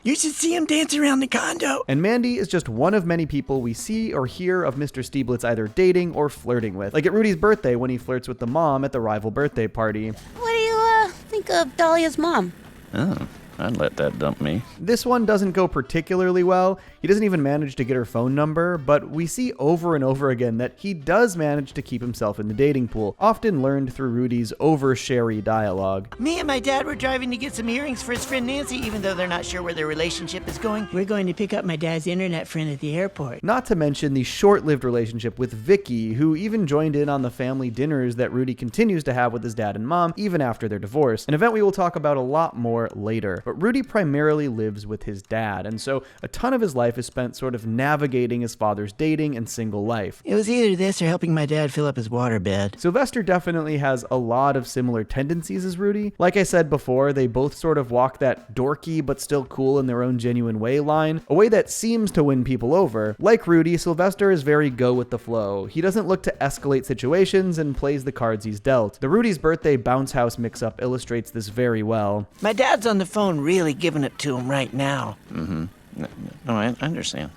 [SPEAKER 3] You should see him dance around the condo.
[SPEAKER 1] And Mandy is just one of many people we see or hear of Mr. Stieblitz either dating or flirting with. Like at Rudy's birthday when he flirts with the mom at the rival birthday party.
[SPEAKER 7] What do you think of Dahlia's mom?
[SPEAKER 12] Oh, I'd let that dump me.
[SPEAKER 1] This one doesn't go particularly well. He doesn't even manage to get her phone number, but we see over and over again that he does manage to keep himself in the dating pool, often learned through Rudy's over-sherry dialogue.
[SPEAKER 3] Me and my dad were driving to get some earrings for his friend Nancy, even though they're not sure where their relationship is going. We're going to pick up my dad's internet friend at the airport.
[SPEAKER 1] Not to mention the short-lived relationship with Vicky, who even joined in on the family dinners that Rudy continues to have with his dad and mom even after their divorce, an event we will talk about a lot more later. But Rudy primarily lives with his dad, and so a ton of his life is spent sort of navigating his father's dating and single life.
[SPEAKER 3] It was either this or helping my dad fill up his waterbed.
[SPEAKER 1] Sylvester definitely has a lot of similar tendencies as Rudy. Like I said before, they both sort of walk that dorky but still cool in their own genuine way line, a way that seems to win people over. Like Rudy, Sylvester is very go with the flow. He doesn't look to escalate situations and plays the cards he's dealt. The Rudy's birthday bounce house mix-up illustrates this very well.
[SPEAKER 3] My dad's on the phone really giving it to him right now.
[SPEAKER 12] Mm-hmm. No, I understand.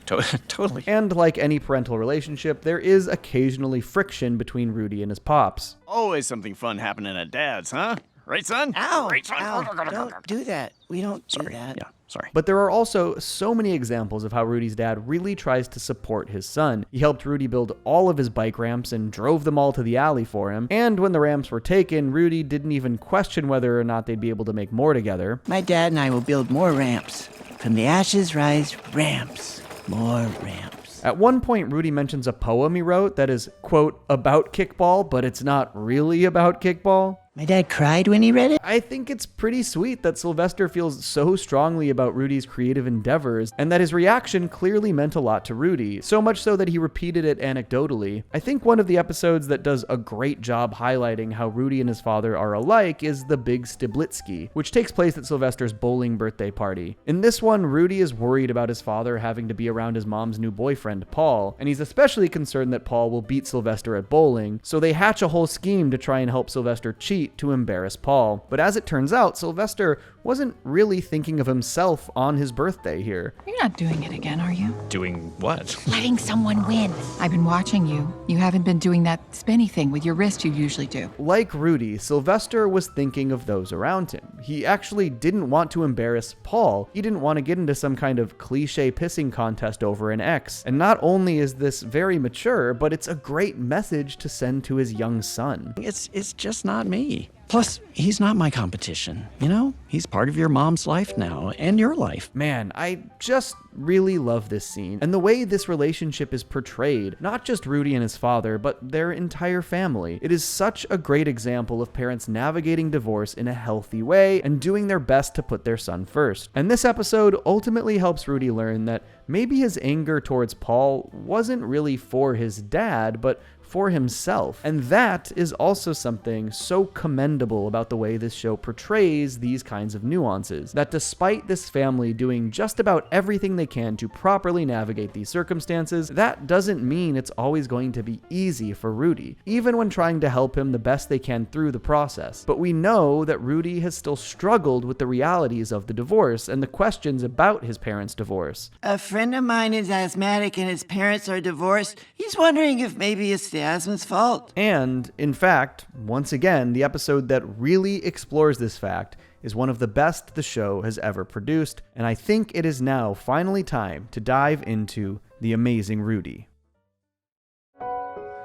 [SPEAKER 12] Totally.
[SPEAKER 1] And like any parental relationship, there is occasionally friction between Rudy and his pops.
[SPEAKER 13] Always something fun happening at Dad's, huh? Right, son?
[SPEAKER 3] Ow!
[SPEAKER 13] Right, son?
[SPEAKER 3] Ow! Don't do that. We don't do that.
[SPEAKER 12] Yeah, sorry.
[SPEAKER 1] But there are also so many examples of how Rudy's dad really tries to support his son. He helped Rudy build all of his bike ramps and drove them all to the alley for him. And when the ramps were taken, Rudy didn't even question whether or not they'd be able to make more together.
[SPEAKER 3] My dad and I will build more ramps. From the ashes rise ramps. More ramps.
[SPEAKER 1] At one point, Rudy mentions a poem he wrote that is, quote, about kickball, but it's not really about kickball.
[SPEAKER 3] My dad cried when he read it?
[SPEAKER 1] I think it's pretty sweet that Sylvester feels so strongly about Rudy's creative endeavors, and that his reaction clearly meant a lot to Rudy, so much so that he repeated it anecdotally. I think one of the episodes that does a great job highlighting how Rudy and his father are alike is The Big Stiblitsky, which takes place at Sylvester's bowling birthday party. In this one, Rudy is worried about his father having to be around his mom's new boyfriend, Paul, and he's especially concerned that Paul will beat Sylvester at bowling, so they hatch a whole scheme to try and help Sylvester cheat to embarrass Paul. But as it turns out, Sylvester wasn't really thinking of himself on his birthday here.
[SPEAKER 14] You're not doing it again, are you?
[SPEAKER 12] Doing what?
[SPEAKER 14] Letting someone win. I've been watching you. You haven't been doing that spinny thing with your wrist you usually do.
[SPEAKER 1] Like Rudy, Sylvester was thinking of those around him. He actually didn't want to embarrass Paul. He didn't want to get into some kind of cliche pissing contest over an ex. And not only is this very mature, but it's a great message to send to his young son.
[SPEAKER 12] It's just not me. Plus, he's not my competition, you know? He's part of your mom's life now, and your life.
[SPEAKER 1] Man, I just really love this scene, and the way this relationship is portrayed, not just Rudy and his father, but their entire family. It is such a great example of parents navigating divorce in a healthy way and doing their best to put their son first. And this episode ultimately helps Rudy learn that maybe his anger towards Paul wasn't really for his dad, but for himself. And that is also something so commendable about the way this show portrays these kinds of nuances, that despite this family doing just about everything they can to properly navigate these circumstances, that doesn't mean it's always going to be easy for Rudy, even when trying to help him the best they can through the process. But we know that Rudy has still struggled with the realities of the divorce and the questions about his parents' divorce.
[SPEAKER 3] A friend of mine is asthmatic and his parents are divorced. He's wondering if maybe it's the asthma's fault.
[SPEAKER 1] And, in fact, once again, the episode that really explores this fact is one of the best the show has ever produced, and I think it is now finally time to dive into The Amazing Rudy.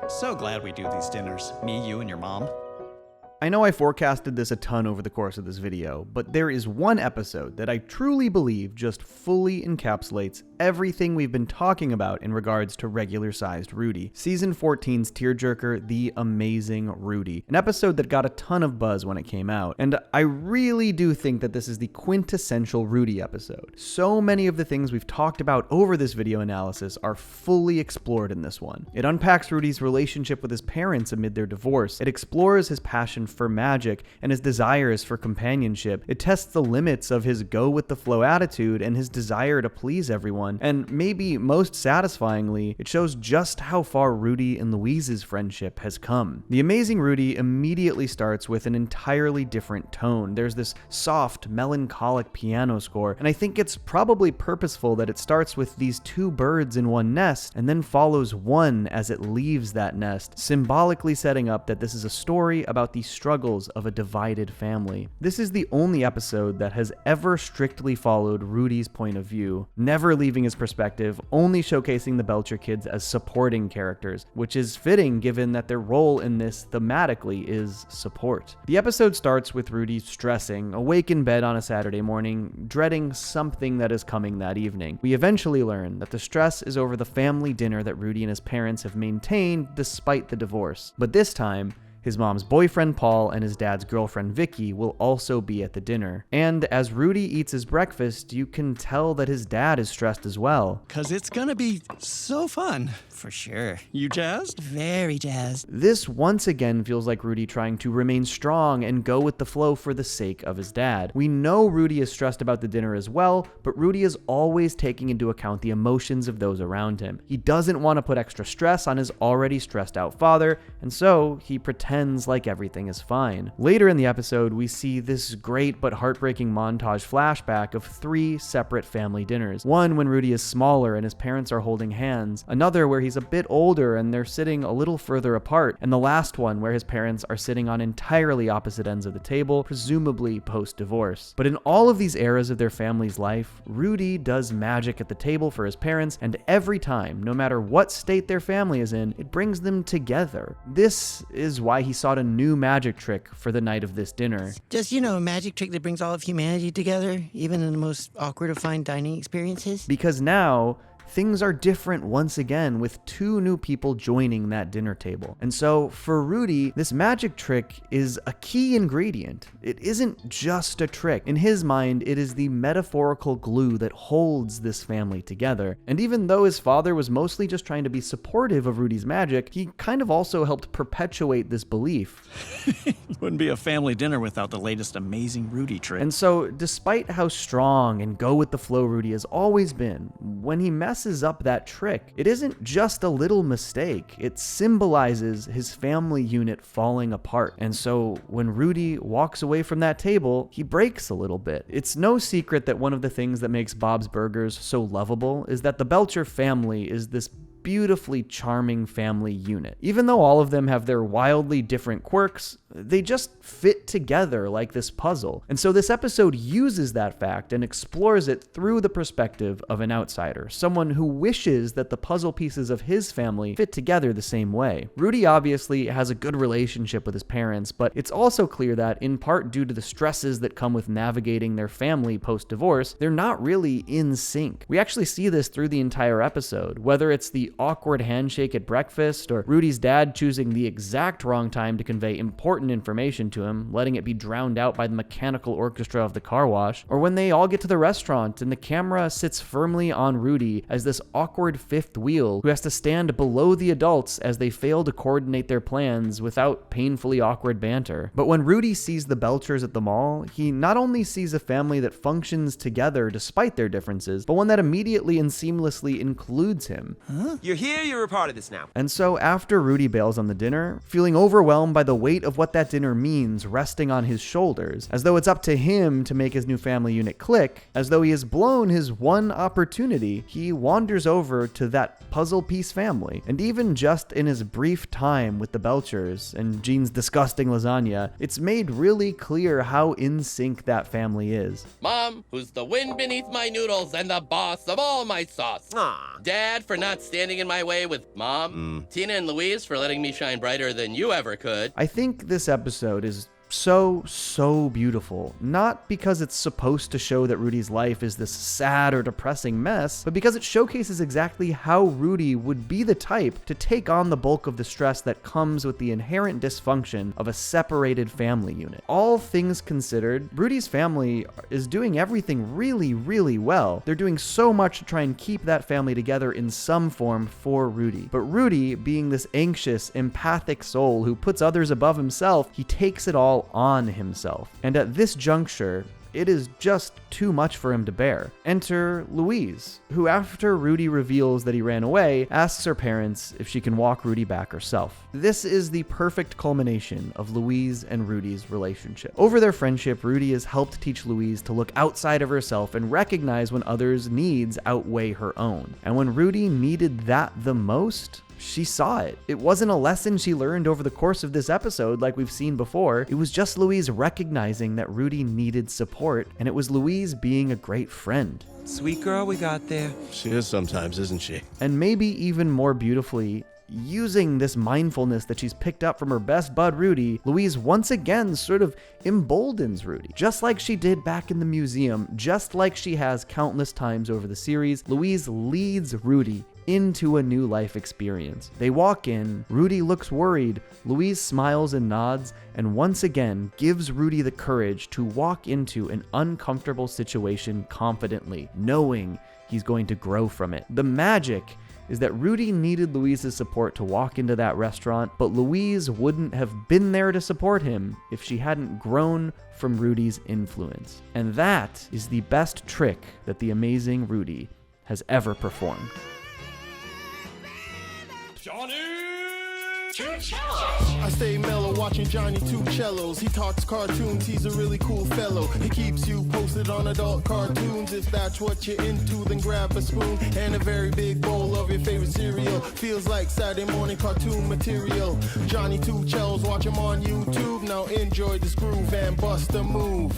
[SPEAKER 13] So glad we do these dinners. Me, you, and your mom.
[SPEAKER 1] I know I forecasted this a ton over the course of this video, but there is one episode that I truly believe just fully encapsulates everything we've been talking about in regards to Regular Sized Rudy. Season 14's tearjerker, The Amazing Rudy. An episode that got a ton of buzz when it came out. And I really do think that this is the quintessential Rudy episode. So many of the things we've talked about over this video analysis are fully explored in this one. It unpacks Rudy's relationship with his parents amid their divorce. It explores his passion for magic and his desires for companionship. It tests the limits of his go-with-the-flow attitude and his desire to please everyone. And maybe most satisfyingly, it shows just how far Rudy and Louise's friendship has come. The Amazing Rudy immediately starts with an entirely different tone. There's this soft, melancholic piano score, and I think it's probably purposeful that it starts with these two birds in one nest and then follows one as it leaves that nest, symbolically setting up that this is a story about the struggles of a divided family. This is the only episode that has ever strictly followed Rudy's point of view, never leaving his perspective, only showcasing the Belcher kids as supporting characters, which is fitting given that their role in this thematically is support. The episode starts with Rudy stressing, awake in bed on a Saturday morning, dreading something that is coming that evening. We eventually learn that the stress is over the family dinner that Rudy and his parents have maintained despite the divorce. But this time, his mom's boyfriend Paul and his dad's girlfriend Vicky will also be at the dinner. And as Rudy eats his breakfast, you can tell that his dad is stressed as well.
[SPEAKER 12] 'Cause it's gonna be so fun.
[SPEAKER 3] For sure.
[SPEAKER 12] You jazzed?
[SPEAKER 3] Very jazzed.
[SPEAKER 1] This once again feels like Rudy trying to remain strong and go with the flow for the sake of his dad. We know Rudy is stressed about the dinner as well, but Rudy is always taking into account the emotions of those around him. He doesn't want to put extra stress on his already stressed out father, and so he pretends like everything is fine. Later in the episode, we see this great but heartbreaking montage flashback of 3 separate family dinners. One when Rudy is smaller and his parents are holding hands, another where he's a bit older and they're sitting a little further apart, and the last one where his parents are sitting on entirely opposite ends of the table, presumably post-divorce. But in all of these eras of their family's life, Rudy does magic at the table for his parents, and every time, no matter what state their family is in, it brings them together. This is why he sought a new magic trick for the night of this dinner.
[SPEAKER 3] Just, a magic trick that brings all of humanity together, even in the most awkward of fine dining experiences.
[SPEAKER 1] Because now, things are different once again with 2 new people joining that dinner table. And so for Rudy, this magic trick is a key ingredient. It isn't just a trick. In his mind, it is the metaphorical glue that holds this family together. And even though his father was mostly just trying to be supportive of Rudy's magic, he kind of also helped perpetuate this belief.
[SPEAKER 12] Wouldn't be a family dinner without the latest Amazing Rudy trick.
[SPEAKER 1] And so despite how strong and go with the flow Rudy has always been, when he messes up that trick, it isn't just a little mistake. It symbolizes his family unit falling apart. And so when Rudy walks away from that table, he breaks a little bit. It's no secret that one of the things that makes Bob's Burgers so lovable is that the Belcher family is this beautifully charming family unit. Even though all of them have their wildly different quirks, they just fit together like this puzzle. And so this episode uses that fact and explores it through the perspective of an outsider, someone who wishes that the puzzle pieces of his family fit together the same way. Rudy obviously has a good relationship with his parents, but it's also clear that, in part due to the stresses that come with navigating their family post-divorce, they're not really in sync. We actually see this through the entire episode, whether it's the awkward handshake at breakfast, or Rudy's dad choosing the exact wrong time to convey important information to him, letting it be drowned out by the mechanical orchestra of the car wash, or when they all get to the restaurant and the camera sits firmly on Rudy as this awkward fifth wheel who has to stand below the adults as they fail to coordinate their plans without painfully awkward banter. But when Rudy sees the Belchers at the mall, he not only sees a family that functions together despite their differences, but one that immediately and seamlessly includes him.
[SPEAKER 15] You're here, you're a part of this now.
[SPEAKER 1] And so after Rudy bails on the dinner, feeling overwhelmed by the weight of what that dinner means resting on his shoulders, as though it's up to him to make his new family unit click, as though he has blown his one opportunity, he wanders over to that puzzle piece family. And even just in his brief time with the Belchers and Jean's disgusting lasagna, it's made really clear how in sync that family is.
[SPEAKER 16] Mom, who's the wind beneath my noodles and the boss of all my sauce. Dad, for not standing in my way with Mom. Tina and Louise for letting me shine brighter than you ever could.
[SPEAKER 1] I think this episode is so beautiful, not because it's supposed to show that Rudy's life is this sad or depressing mess, but because it showcases exactly how Rudy would be the type to take on the bulk of the stress that comes with the inherent dysfunction of a separated family unit. All things considered, Rudy's family is doing everything really well. They're doing so much to try and keep that family together in some form for Rudy. But Rudy, being this anxious, empathic soul who puts others above himself, he takes it all on himself. And at this juncture, it is just too much for him to bear. Enter Louise, who after Rudy reveals that he ran away, asks her parents if she can walk Rudy back herself. This is the perfect culmination of Louise and Rudy's relationship. Over their friendship, Rudy has helped teach Louise to look outside of herself and recognize when others' needs outweigh her own. And when Rudy needed that the most, she saw it. It wasn't a lesson she learned over the course of this episode like we've seen before. It was just Louise recognizing that Rudy needed support, and it was Louise being a great friend.
[SPEAKER 15] Sweet girl we got there.
[SPEAKER 2] She is sometimes, isn't she?
[SPEAKER 1] And maybe even more beautifully, using this mindfulness that she's picked up from her best bud Rudy, Louise once again sort of emboldens Rudy. Just like she did back in the museum, just like she has countless times over the series, Louise leads Rudy into a new life experience. They walk in, Rudy looks worried, Louise smiles and nods, and once again gives Rudy the courage to walk into an uncomfortable situation confidently, knowing he's going to grow from it. The magic is that Rudy needed Louise's support to walk into that restaurant, but Louise wouldn't have been there to support him if she hadn't grown from Rudy's influence. And that is the best trick that the Amazing Rudy has ever performed.
[SPEAKER 17] I stay mellow watching Johnny Two Cellos. He talks cartoons, he's a really cool fellow. He keeps you posted on adult cartoons. If that's what you're into, then grab a spoon and a very big bowl of your favorite cereal. Feels like Saturday morning cartoon material. Johnny Two Cellos, watch him on YouTube. Now enjoy this groove and bust a move.